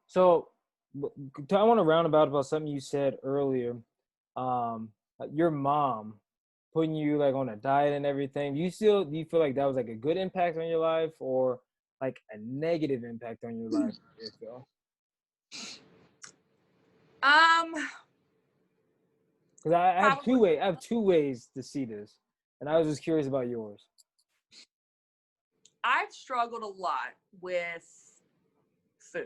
So I want to roundabout about something you said earlier. Your mom putting you like on a diet and everything. Do you feel like that was like a good impact on your life or like a negative impact on your life? You feel? Because I have Probably. I have two ways to see this, and I was just curious about yours. I've struggled a lot with food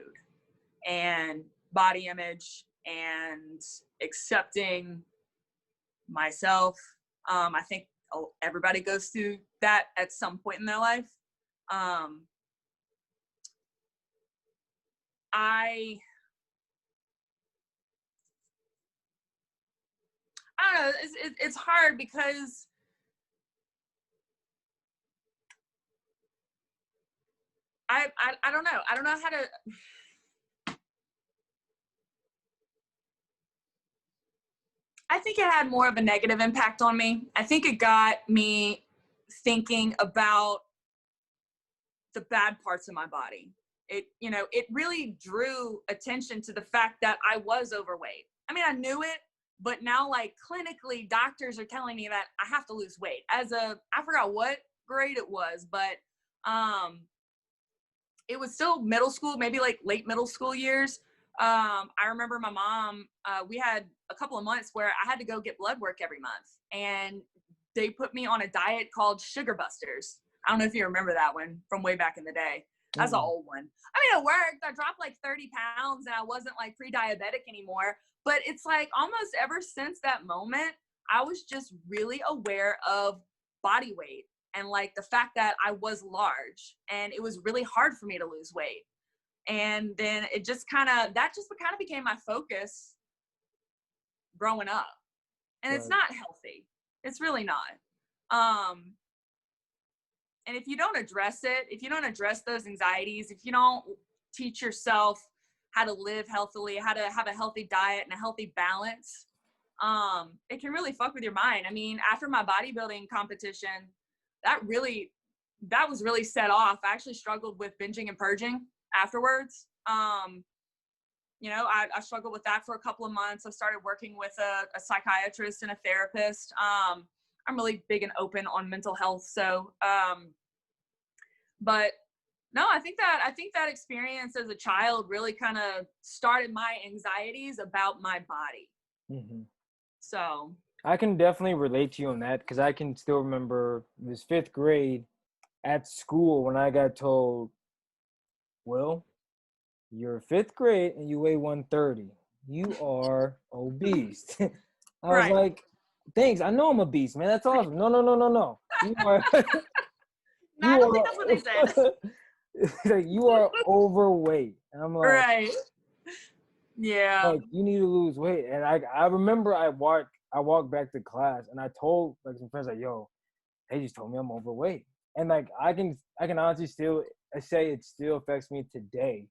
and body image and accepting myself. I think everybody goes through that at some point in their life. I don't know. It's hard because I don't know. I don't know how to. I think it had more of a negative impact on me. I think it got me thinking about the bad parts of my body. It really drew attention to the fact that I was overweight. I mean, I knew it, but now like clinically doctors are telling me that I have to lose weight. I forgot what grade it was, but it was still middle school, maybe like late middle school years. I remember my mom, we had a couple of months where I had to go get blood work every month, and they put me on a diet called Sugar Busters. I don't know if you remember that one from way back in the day. That's an old one. I mean, it worked. I dropped like 30 pounds and I wasn't like pre-diabetic anymore. But it's like almost ever since that moment, I was just really aware of body weight and like the fact that I was large, and it was really hard for me to lose weight. And then it just kind of became my focus growing up. And it's not healthy. It's really not. And if you don't address it, if you don't address those anxieties, if you don't teach yourself how to live healthily, how to have a healthy diet and a healthy balance, it can really fuck with your mind. I mean, after my bodybuilding competition, that was really set off. I actually struggled with binging and purging afterwards. I struggled with that for a couple of months. I started working with a psychiatrist and a therapist. I'm really big and open on mental health. So, but no, I think that experience as a child really kind of started my anxieties about my body. Mm-hmm. So I can definitely relate to you on that, because I can still remember this 5th grade at school when I got told, "Well, you're 5th grade and you weigh 130. You are obese." I was right. like, "Thanks. I know I'm obese, man. That's awesome." No. You are. I don't think that's what they said. Like, you are overweight. And I'm like, right. Yeah. like, you need to lose weight. And I remember I walked back to class and I told like some friends, like, yo, they just told me I'm overweight. And like I can honestly still say it still affects me today.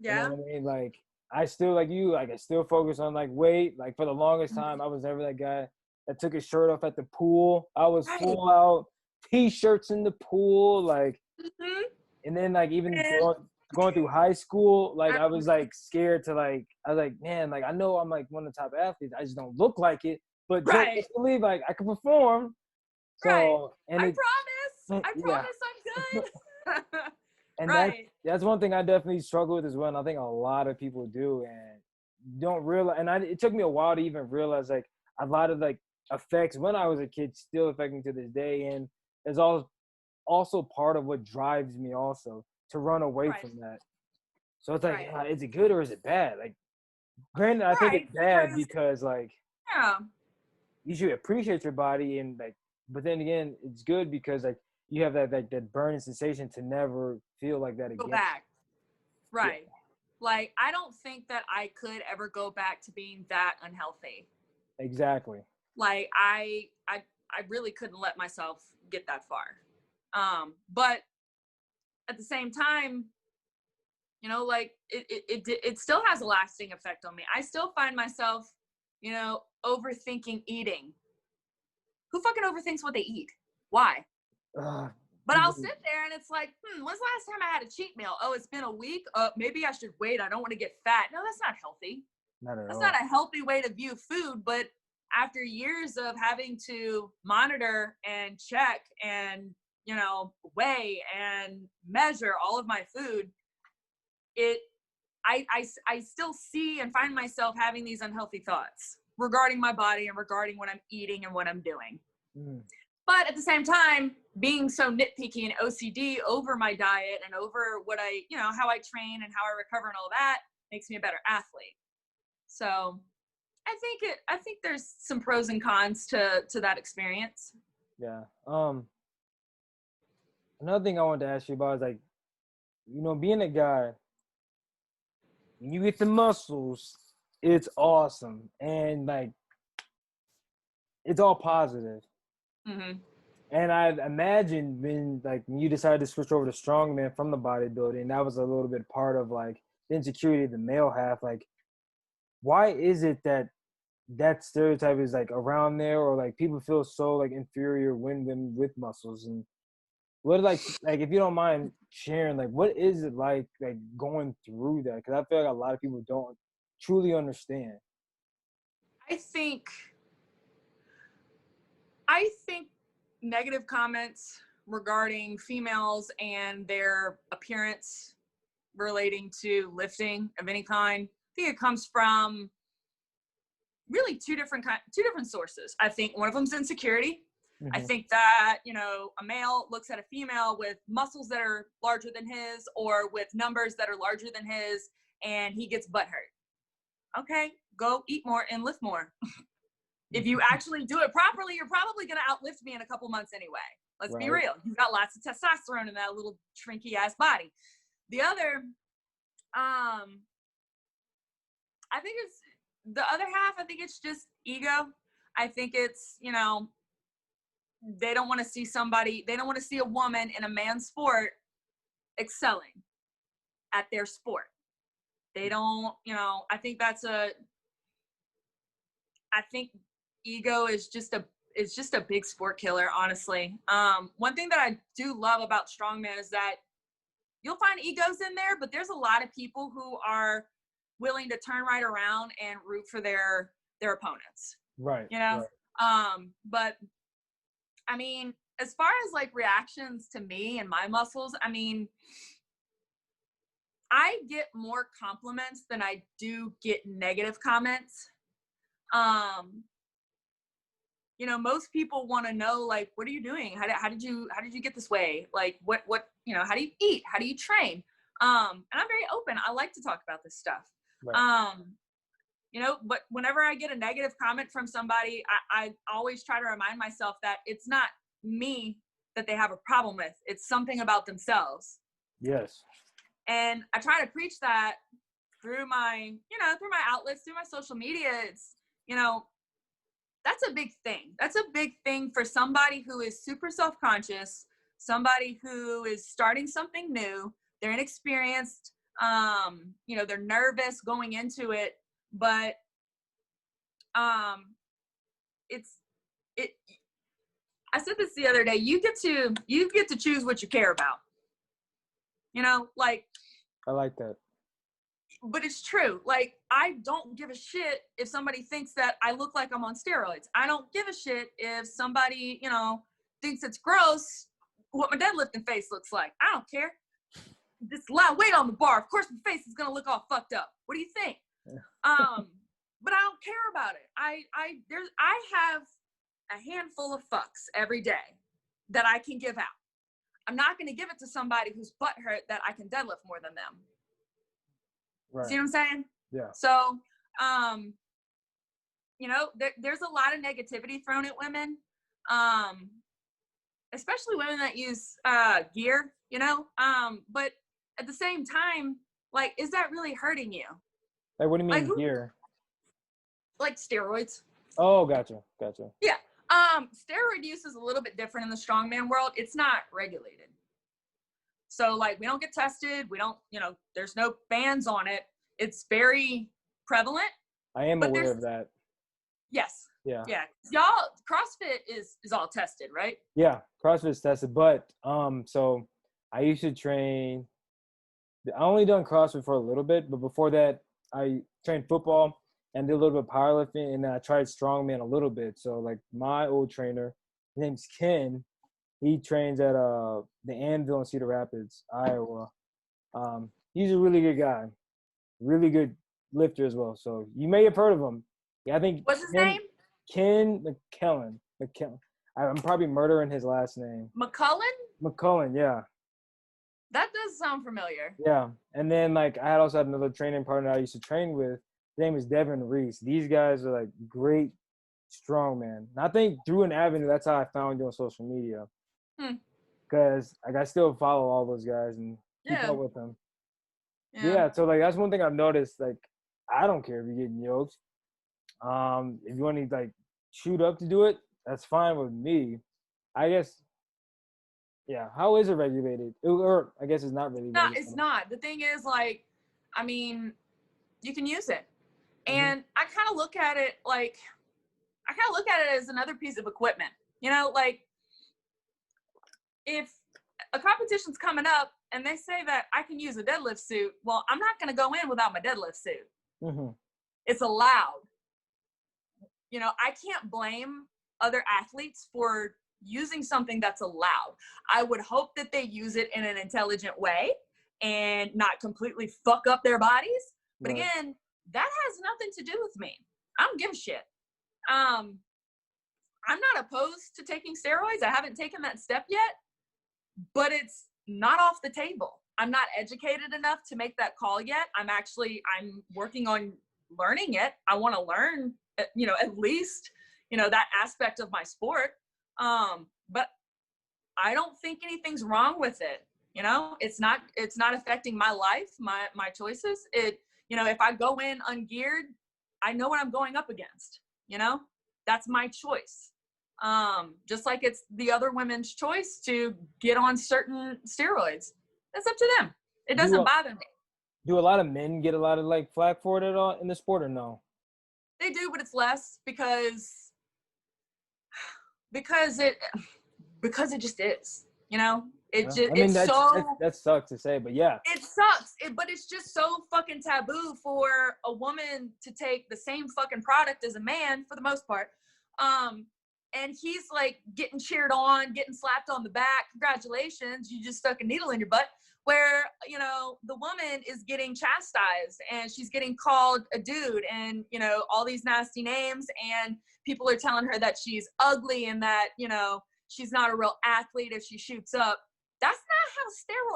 Yeah. You know what I mean? Like I still, like you, like I still focus on like weight. Like for the longest time I was never that guy that took his shirt off at the pool. I was full out t-shirts in the pool, like and then like even going through high school, like I was like scared to like, I was like, man, like I know I'm like one of the top athletes, I just don't look like it, but just believe like I can perform. So and I promise I'm good. And that's one thing I definitely struggle with as well, and I think a lot of people do, and don't realize. And it took me a while to even realize like a lot of like effects when I was a kid still affect me to this day, and it's also part of what drives me also to run away from that. So it's like, is it good or is it bad? Like, granted, I think it's bad because like, you should appreciate your body, and like, but then again, it's good because like you have that like that burning sensation to never feel like that again. Go back. Right. Yeah. Like, I don't think that I could ever go back to being that unhealthy. Exactly. Like I really couldn't let myself get that far. But at the same time, you know, like it still has a lasting effect on me. I still find myself, you know, overthinking eating. Who fucking overthinks what they eat? Why? But I'll sit there and it's like, when's the last time I had a cheat meal? Oh, it's been a week. Maybe I should wait. I don't want to get fat. No, that's not healthy. Not at That's all. not a healthy way to view food. But after years of having to monitor and check and, weigh and measure all of my food, I still see and find myself having these unhealthy thoughts regarding my body and regarding what I'm eating and what I'm doing. But at the same time, being so nitpicky and OCD over my diet and over what how I train and how I recover and all that makes me a better athlete. So I think there's some pros and cons to that experience. Yeah. Another thing I wanted to ask you about is like, being a guy, when you get the muscles, it's awesome. And like, it's all positive. Mm-hmm. And I imagine when you decided to switch over to strongman from the bodybuilding, that was a little bit part of like the insecurity of the male half. Like, why is it that stereotype is like around there, or like people feel so like inferior when women with muscles? And what like if you don't mind sharing, like what is it like going through that? Because I feel like a lot of people don't truly understand. I think negative comments regarding females and their appearance relating to lifting of any kind, I think it comes from really two different sources. I think one of them's insecurity. Mm-hmm. I think that, a male looks at a female with muscles that are larger than his or with numbers that are larger than his, and he gets butthurt. Okay, go eat more and lift more. If you actually do it properly, you're probably going to outlift me in a couple months anyway. Let's be real. You've got lots of testosterone in that little shrinky ass body. The other, I think it's the other half. I think it's just ego. I think it's, they don't want to see a woman in a man's sport excelling at their sport. They don't, I think ego is just a big sport killer, honestly. One thing that I do love about strongman is that you'll find egos in there, but there's a lot of people who are willing to turn right around and root for their opponents. Right. But I mean, as far as like reactions to me and my muscles, I mean, I get more compliments than I do get negative comments. Most people want to know, like, what are you doing? How did you get this way? Like, what, how do you eat? How do you train? And I'm very open. I like to talk about this stuff. Right. But whenever I get a negative comment from somebody, I always try to remind myself that it's not me that they have a problem with. It's something about themselves. Yes. And I try to preach that through my outlets, through my social media. It's, that's a big thing. That's a big thing for somebody who is super self-conscious, somebody who is starting something new. They're inexperienced. They're nervous going into it, but I said this the other day, you get to choose what you care about. I like that. But it's true. Like, I don't give a shit if somebody thinks that I look like I'm on steroids. I don't give a shit if somebody, thinks it's gross what my deadlifting face looks like. I don't care. Just a lot of weight on the bar. Of course, my face is going to look all fucked up. What do you think? Yeah. But I don't care about it. I have a handful of fucks every day that I can give out. I'm not going to give it to somebody who's butthurt that I can deadlift more than them. Right. See what I'm saying? Yeah. So, there's a lot of negativity thrown at women, especially women that use gear, but at the same time, like, is that really hurting you? Like, what do you mean gear? Like steroids. Oh, gotcha. Yeah. Steroid use is a little bit different in the strongman world. It's not regulated. So, like, we don't get tested. We don't, there's no bans on it. It's very prevalent. I am aware of that. Yes. Yeah. Y'all, CrossFit is all tested, right? Yeah, CrossFit's tested, but so I used to train. I only done CrossFit for a little bit, but before that, I trained football and did a little bit of powerlifting, and then I tried strongman a little bit. So like my old trainer, his name's Ken. He trains at the Anvil in Cedar Rapids, Iowa. He's a really good guy, really good lifter as well. So you may have heard of him. Yeah, I think What's his name? Ken McKellen. I'm probably murdering his last name. McCullen? McCullen, yeah. That does sound familiar. Yeah. And then like I also had another training partner I used to train with. His name is Devin Reese. These guys are like great strongman. And I think through an avenue, that's how I found you on social media. Because like I still follow all those guys and keep up with them. Yeah. So like that's one thing I've noticed. Like I don't care if you're getting yoked. If you want to like shoot up to do it, that's fine with me. I guess. Yeah. How is it regulated? Or I guess it's not really. No, it's not. The thing is, like, I mean, you can use it, and I kind of look at it like, as another piece of equipment. You know, like if a competition's coming up and they say that I can use a deadlift suit, well, I'm not going to go in without my deadlift suit. It's allowed. You know, I can't blame other athletes for using something that's allowed. I would hope that they use it in an intelligent way and not completely fuck up their bodies. But again, that has nothing to do with me. I don't give a shit. I'm not opposed to taking steroids. I haven't taken that step yet, but it's not off the table. I'm not educated enough to make that call yet. I'm working on learning it. I want to learn, you know, at least, you know, that aspect of my sport. But I don't think anything's wrong with it. You know, it's not affecting my life, my choices. You know, if I go in ungeared, I know what I'm going up against, you know, that's my choice. Just like it's the other women's choice to get on certain steroids. That's up to them. It doesn't bother me. Do a lot of men get a lot of like flack for it at all in the sport or no? They do, but it's less because it just is, you know. That sucks to say, but yeah, it sucks. But it's just so fucking taboo for a woman to take the same fucking product as a man for the most part. And he's like getting cheered on, getting slapped on the back. Congratulations, you just stuck a needle in your butt. Where, you know, the woman is getting chastised and she's getting called a dude and, you know, all these nasty names, and people are telling her that she's ugly and that, you know, she's not a real athlete if she shoots up. That's not how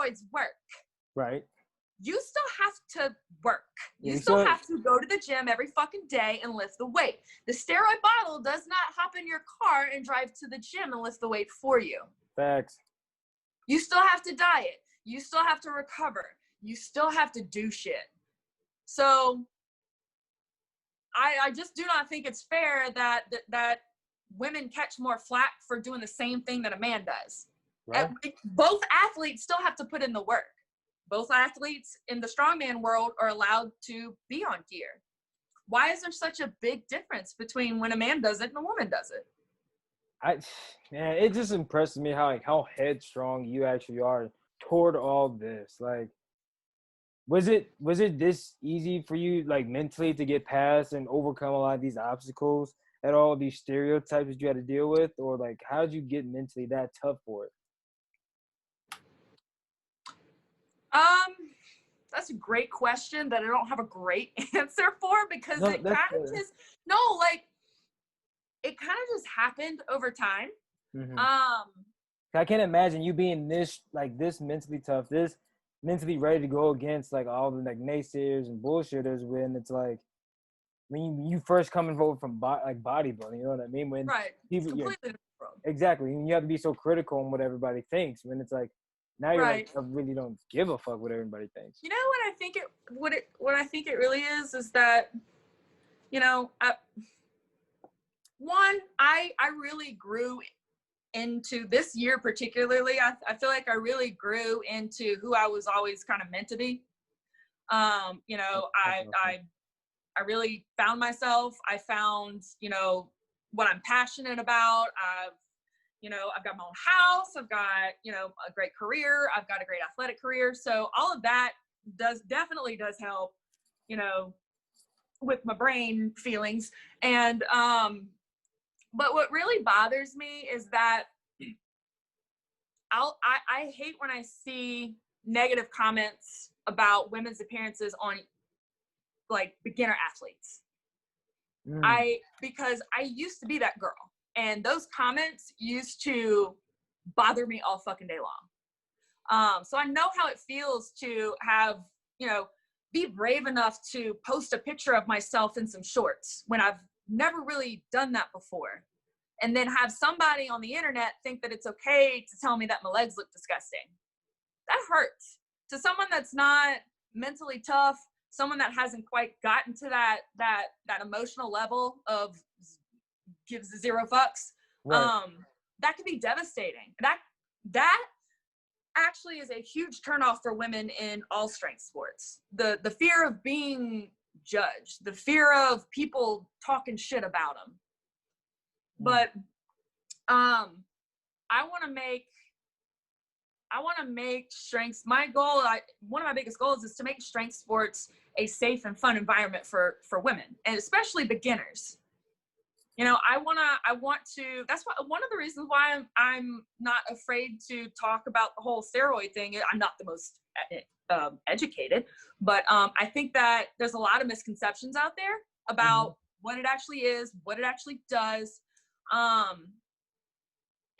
steroids work. Right. You still have to work. You still have to go to the gym every fucking day and lift the weight. The steroid bottle does not hop in your car and drive to the gym and lift the weight for you. Facts. You still have to diet. You still have to recover. You still have to do shit. So I just do not think it's fair that women catch more flack for doing the same thing that a man does. Right. Both athletes still have to put in the work. Both athletes in the strongman world are allowed to be on gear. Why is there such a big difference between when a man does it and a woman does it? Man, it just impresses me how headstrong you actually are toward all this. Like, was it this easy for you, like mentally, to get past and overcome a lot of these obstacles and all these stereotypes that you had to deal with, or like how did you get mentally that tough for it? That's a great question that I don't have a great answer for, because it kind of just happened over time. I can't imagine you being this mentally tough, this mentally ready to go against like all the like naysayers and bullshitters when it's like when you first coming over from bodybuilding, you know what I mean? When people, exactly, and you have to be so critical on what everybody thinks. When it's like now you're like, I really don't give a fuck what everybody thinks. You know what I think it really is that, you know, I really grew into this year particularly. I feel like I really grew into who I was always kind of meant to be. You know, I really found myself. I found, you know, what I'm passionate about. I've got my own house. I've got, a great career. I've got a great athletic career. So all of that definitely does help, with my brain feelings. And, but what really bothers me is that I hate when I see negative comments about women's appearances on like beginner athletes. Because I used to be that girl, and those comments used to bother me all fucking day long. So I know how it feels to have, be brave enough to post a picture of myself in some shorts when I've never really done that before. And then have somebody on the internet think that it's okay to tell me that my legs look disgusting. That hurts. To someone that's not mentally tough, someone that hasn't quite gotten to that emotional level of gives zero fucks, Right. that could be devastating. That actually is a huge turnoff for women in all strength sports. The fear of being judged, the fear of people talking shit about them. But I want to make strengths, one of my biggest goals is to make strength sports a safe and fun environment for women, and especially beginners. That's one of the reasons why I'm not afraid to talk about the whole steroid thing. I'm not the most educated, but I think that there's a lot of misconceptions out there about what it actually is, what it actually does.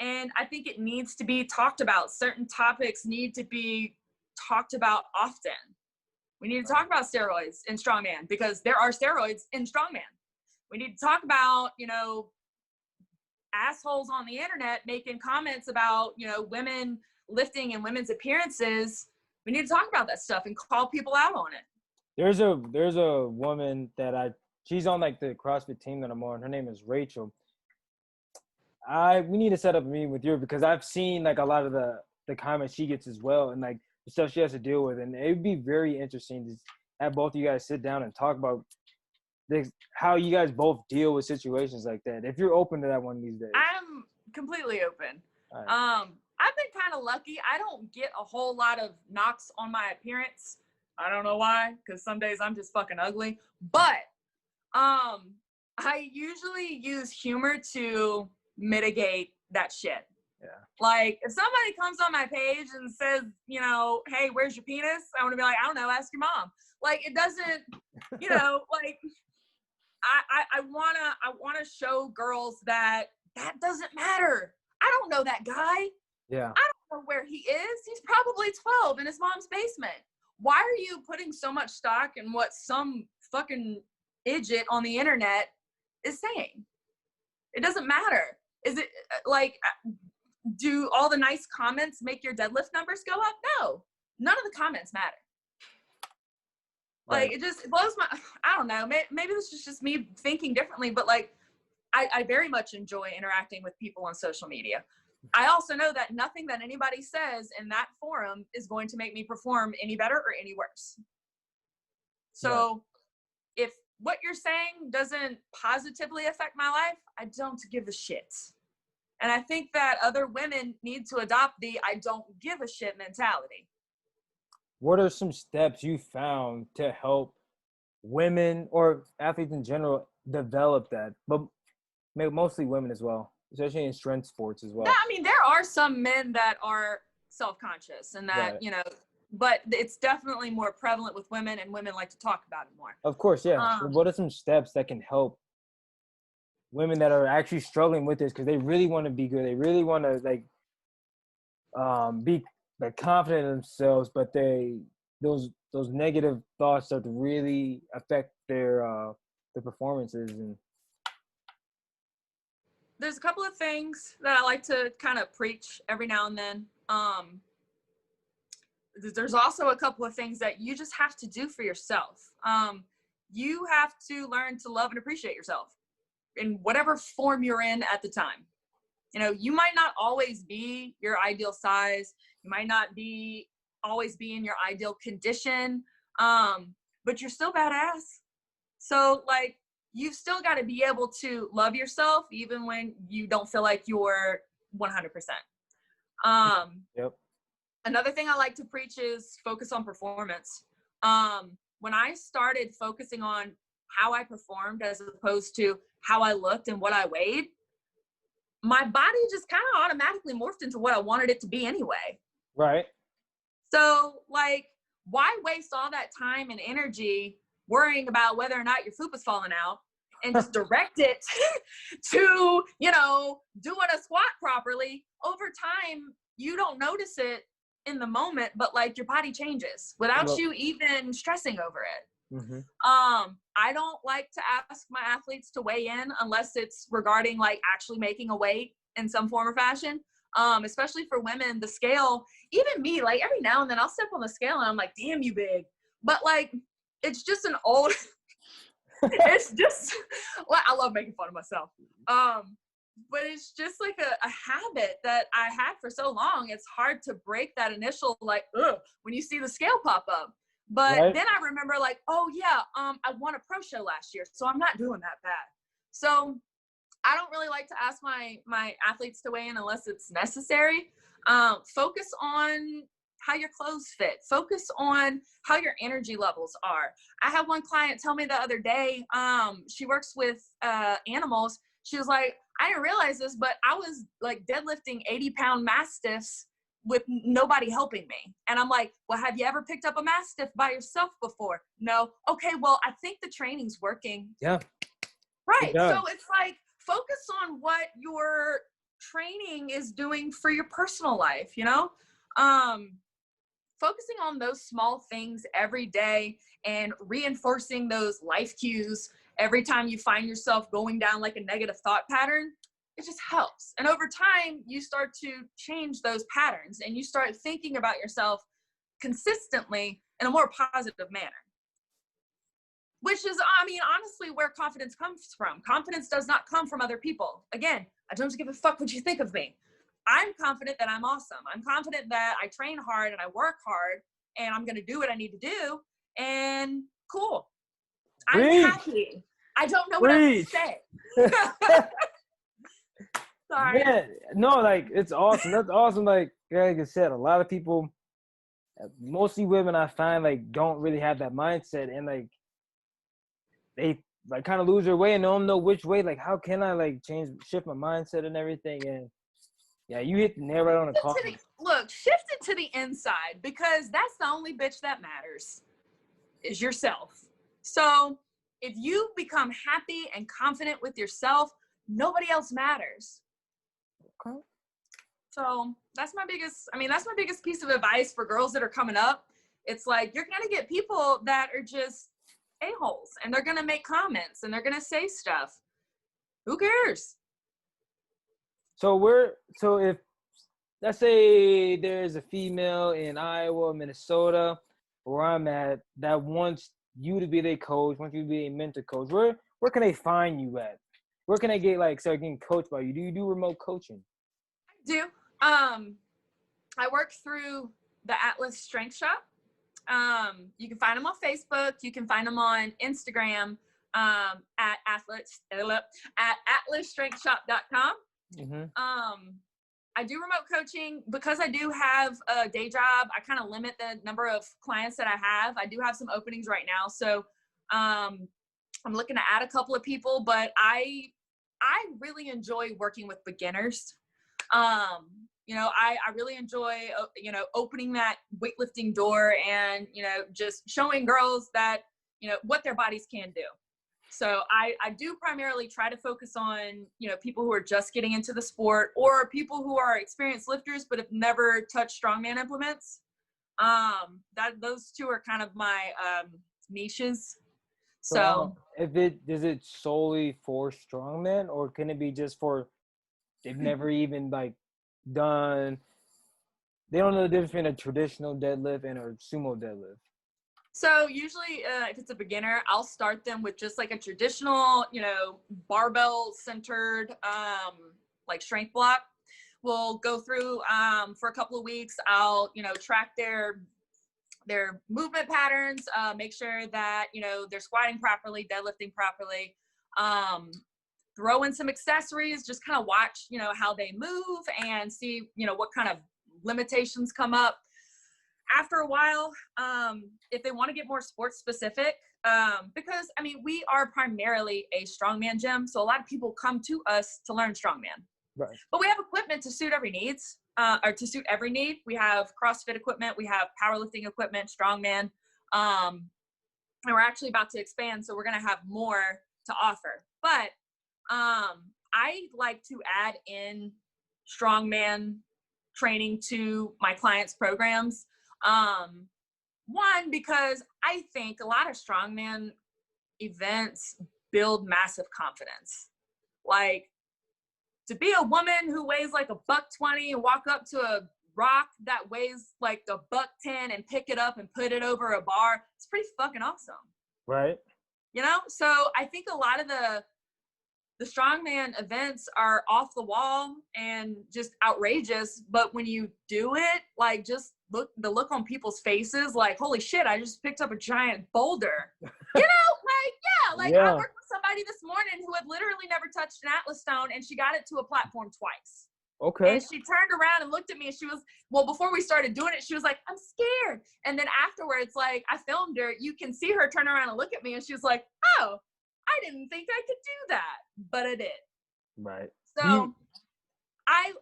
And I think it needs to be talked about. Certain topics need to be talked about often. We need to talk about steroids in strongman because there are steroids in strongman. We need to talk about, assholes on the internet making comments about, women lifting and women's appearances. We need to talk about that stuff and call people out on it. There's a woman that she's on like the CrossFit team that I'm on. Her name is Rachel. We need to set up a meeting with you because I've seen like a lot of the comments she gets as well, and like the stuff she has to deal with, and it would be very interesting to have both of you guys sit down and talk about how you guys both deal with situations like that. If you're open to that one of these days. I'm completely open. Right. I've been kind of lucky. I don't get a whole lot of knocks on my appearance. I don't know why, because some days I'm just fucking ugly. But I usually use humor to mitigate that shit. Yeah. Like if somebody comes on my page and says, hey, where's your penis? I want to be like, I don't know, ask your mom. Like it doesn't, like I wanna show girls that doesn't matter. I don't know that guy. Yeah. I don't know where he is. He's probably 12 in his mom's basement. Why are you putting so much stock in what some fucking idiot on the internet is saying? It doesn't matter. Is it like, do all the nice comments make your deadlift numbers go up? No, none of the comments matter. Like, it blows I don't know, maybe this is just me thinking differently, but like, I very much enjoy interacting with people on social media. I also know that nothing that anybody says in that forum is going to make me perform any better or any worse. So if what you're saying doesn't positively affect my life, I don't give a shit. And I think that other women need to adopt the I don't give a shit mentality. What are some steps you found to help women or athletes in general develop that? But mostly women as well, especially in strength sports as well. Yeah, I mean, there are some men that are self-conscious and that, but it's definitely more prevalent with women, and women like to talk about it more. Of course, yeah. So what are some steps that can help women that are actually struggling with this because they really want to be good? They really want to like be like confident in themselves, but those negative thoughts start to really affect their performances. And there's a couple of things that I like to kind of preach every now and then. There's also a couple of things that you just have to do for yourself. You have to learn to love and appreciate yourself in whatever form you're in at the time. You might not always be your ideal size. You might not always be in your ideal condition, but you're still badass. So like, you've still got to be able to love yourself even when you don't feel like you're 100%. Yep. Another thing I like to preach is focus on performance. When I started focusing on how I performed as opposed to how I looked and what I weighed, my body just kind of automatically morphed into what I wanted it to be anyway. Right. So, like, why waste all that time and energy worrying about whether or not your fupa's falling out and just direct it to, you know, doing a squat properly? Over time, you don't notice it in the moment, but like your body changes without you even stressing over it. Mm-hmm. I don't like to ask my athletes to weigh in unless it's regarding like actually making a weight in some form or fashion. Especially for women, the scale, even me, like every now and then I'll step on the scale and I'm like, damn, you big. But like, it's just an old, it's just, well, I love making fun of myself. But it's just like a habit that I had for so long. It's hard to break that initial, like, ugh, when you see the scale pop up. But then I remember like, oh yeah, I won a pro show last year, so I'm not doing that bad. So I don't really like to ask my athletes to weigh in unless it's necessary. Focus on how your clothes fit. Focus on how your energy levels are. I had one client tell me the other day, she works with animals. She was like, I didn't realize this, but I was like deadlifting 80-pound mastiffs with nobody helping me. And I'm like, well, have you ever picked up a mastiff by yourself before? No. Okay, well, I think the training's working. Yeah. Right. So it's like, focus on what your training is doing for your personal life, you know? Focusing on those small things every day and reinforcing those life cues every time you find yourself going down like a negative thought pattern, it just helps. And over time, you start to change those patterns and you start thinking about yourself consistently in a more positive manner. Which is, I mean, honestly, where confidence comes from. Confidence does not come from other people. Again, I don't give a fuck what you think of me. I'm confident that I'm awesome. I'm confident that I train hard and I work hard and I'm going to do what I need to do. And cool. I'm happy. I don't know what else to say. Sorry. Man, no, like, it's awesome. That's awesome. Like I said, a lot of people, mostly women, I find, like, don't really have that mindset. And, like, they like kind of lose their way and don't know which way. Like, how can I like shift my mindset and everything? And yeah, you hit the nail right on the coffin. Look, shift it to the inside, because that's the only bitch that matters, is yourself. So if you become happy and confident with yourself, nobody else matters. Okay. So that's my biggest piece of advice for girls that are coming up. It's like, you're going to get people that are just a-holes and they're going to make comments and they're going to say stuff. Who cares? So if, let's say there's a female in Iowa, Minnesota, where I'm at, that wants you to be their coach, wants you to be a mentor coach, where can they find you at? Where can they start getting coached by you? Do you do remote coaching? I do. I work through the Atlas Strength Shop. You can find them on Facebook. You can find them on Instagram at atlasstrengthshop.com. Mm-hmm. I do remote coaching because I do have a day job. I kind of limit the number of clients that I have. I do have some openings right now. So I'm looking to add a couple of people, but I really enjoy working with beginners. You know, I really enjoy, you know, opening that weightlifting door and, you know, just showing girls that, you know, what their bodies can do. So I do primarily try to focus on, you know, people who are just getting into the sport or people who are experienced lifters but have never touched strongman implements. Those two are kind of my niches. So is it solely for strongman, or can it be just for, they've never even like done, they don't know the difference between a traditional deadlift and a sumo deadlift? So usually if it's a beginner, I'll start them with just like a traditional, you know, barbell centered like strength block. We'll go through for a couple of weeks. I'll, you know, track their movement patterns, make sure that, you know, they're squatting properly, deadlifting properly. throw in some accessories, just kind of watch, you know, how they move and see, you know, what kind of limitations come up. After a while, if they want to get more sports specific, because I mean, we are primarily a strongman gym. So a lot of people come to us to learn strongman, Right. but we have equipment to suit every needs, or to suit every need. We have CrossFit equipment, we have powerlifting equipment, strongman. And we're actually about to expand. So we're going to have more to offer, but, I like to add in strongman training to my clients' programs. One, because I think a lot of strongman events build massive confidence. Like, to be a woman who weighs like $120 and walk up to a rock that weighs like $110 and pick it up and put it over a bar, it's pretty fucking awesome. Right. You know? So I think a lot of the strongman events are off the wall and just outrageous, but when you do it, like, just the look on people's faces, like, holy shit, I just picked up a giant boulder. You know, like, yeah, like, I worked with somebody this morning who had literally never touched an Atlas stone, and she got it to a platform twice. Okay. And she turned around and looked at me, and she was, well, before we started doing it, she was like, I'm scared. And then afterwards, like, I filmed her, you can see her turn around and look at me, and she was like, oh, I didn't think I could do that, but I did. Right. So I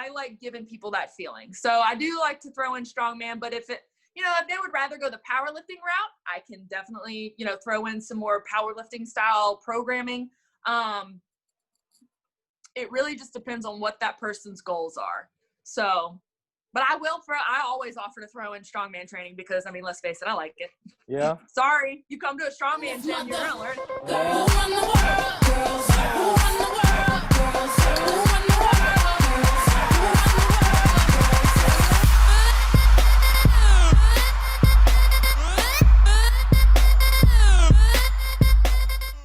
like giving people that feeling. So I do like to throw in strongman, but if they would rather go the powerlifting route, I can definitely, you know, throw in some more powerlifting style programming. It really just depends on what that person's goals are. So, but I always offer to throw in strongman training because, I mean, let's face it, I like it. Yeah. Sorry, you come to a strongman gym, you're gonna learn it. Yeah.